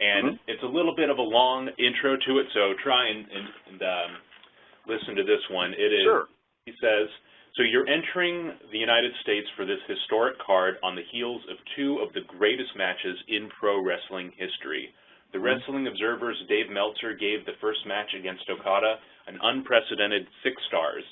And it's a little bit of a long intro to it, so try and listen to this one. It is, sure. He says, so you're entering the United States for this historic card on the heels of two of the greatest matches in pro wrestling history. The Wrestling Observer's Dave Meltzer gave the first match against Okada an unprecedented 6 stars,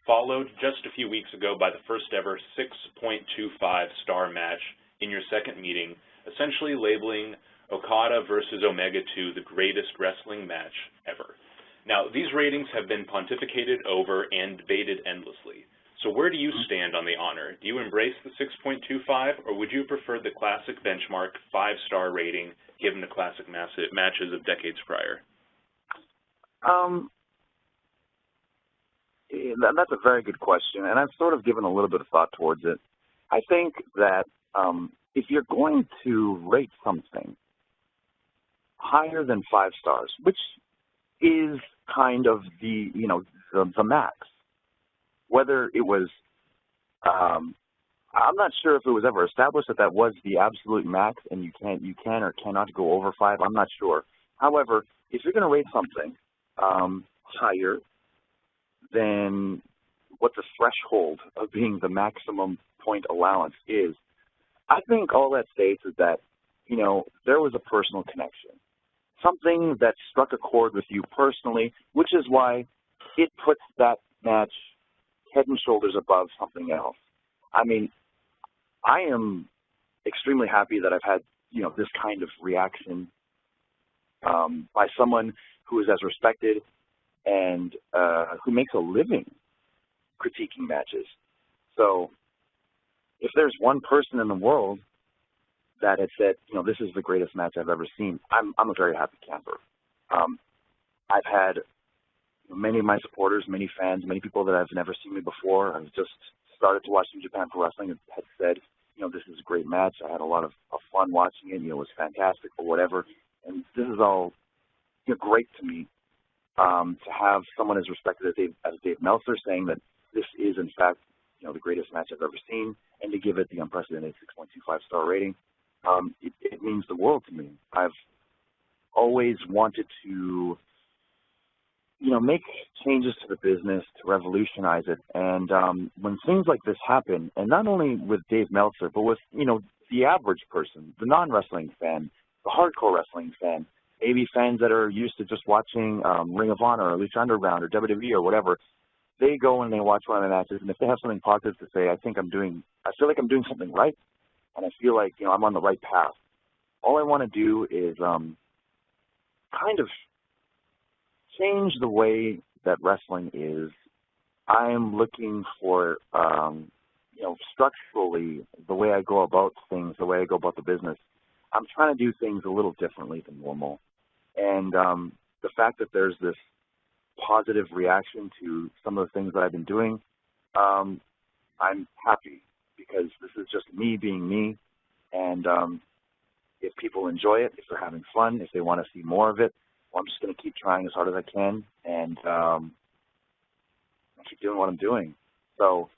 followed just a few weeks ago by the first ever 6.25 star match in your second meeting, essentially labeling Okada versus Omega 2 the greatest wrestling match ever. Now, these ratings have been pontificated over and debated endlessly. So where do you stand on the honor? Do you embrace the 6.25, or would you prefer the classic benchmark 5-star rating given the classic matches of decades prior? That's a very good question, and I've sort of given a little bit of thought towards it. I think that if you're going to rate something higher than 5 stars, which is kind of the max, whether it was, I'm not sure if it was ever established that that was the absolute max and you can or cannot go over 5. I'm not sure. However, if you're going to rate something higher than what the threshold of being the maximum point allowance is, I think all that states is that, there was a personal connection, something that struck a chord with you personally, which is why it puts that match head and shoulders above something else. I mean, I am extremely happy that I've had, this kind of reaction by someone who is as respected and who makes a living critiquing matches. So if there's one person in the world that had said, this is the greatest match I've ever seen, I'm a very happy camper. I've had many of my supporters, many fans, many people that have never seen me before. I've just started to watch New Japan Pro Wrestling and had said, this is a great match. I had a lot of fun watching it. It was fantastic or whatever. And this is all great to me to have someone as respected as Dave Meltzer saying that this is, in fact, the greatest match I've ever seen, and to give it the unprecedented 6.25 star rating. It means the world to me. I've always wanted to make changes to the business, to revolutionize it. And when things like this happen, and not only with Dave Meltzer, but with, the average person, the non-wrestling fan, the hardcore wrestling fan, maybe fans that are used to just watching Ring of Honor or Lucha Underground or WWE or whatever, they go and they watch one of the matches, and if they have something positive to say, I feel like I'm doing something right, and I feel like, I'm on the right path. All I want to do is kind of change the way that wrestling is. I'm looking for, structurally, the way I go about things, the way I go about the business. I'm trying to do things a little differently than normal. And the fact that there's this positive reaction to some of the things that I've been doing, I'm happy because this is just me being me. And if people enjoy it, if they're having fun, if they want to see more of it, well, I'm just going to keep trying as hard as I can and keep doing what I'm doing. So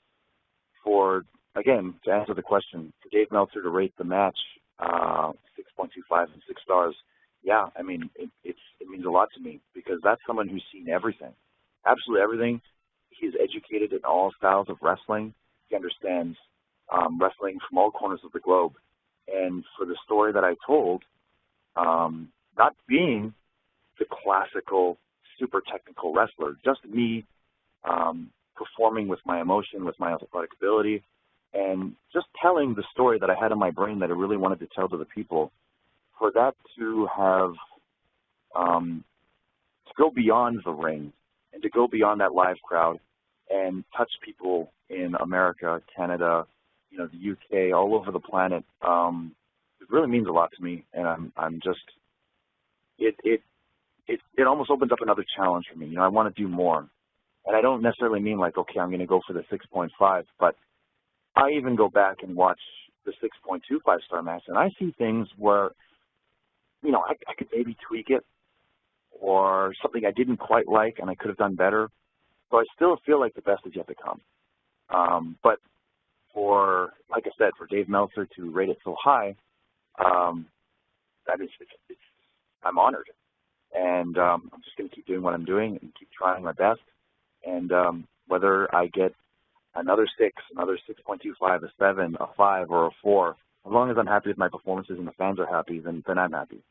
to answer the question, for Dave Meltzer to rate the match 6.25 and 6 stars, yeah, I mean, it means a lot to me because that's someone who's seen everything, absolutely everything. He's educated in all styles of wrestling. He understands wrestling from all corners of the globe. And for the story that I told, not being the classical, super technical wrestler, just me performing with my emotion, with my athletic ability, and just telling the story that I had in my brain that I really wanted to tell to the people, for that to have, to go beyond the ring and to go beyond that live crowd and touch people in America, Canada, the UK, all over the planet, it really means a lot to me. And I'm just, it almost opens up another challenge for me. I want to do more. And I don't necessarily mean like, okay, I'm going to go for the 6.5, but I even go back and watch the 6.25 star match, and I see things where, I could maybe tweak it or something I didn't quite like and I could have done better. So I still feel like the best is yet to come. But like I said, for Dave Meltzer to rate it so high, that is, I'm honored. And I'm just going to keep doing what I'm doing and keep trying my best. And whether I get another 6, another 6.25, a 7, a 5, or a 4, as long as I'm happy with my performances and the fans are happy, then I'm happy.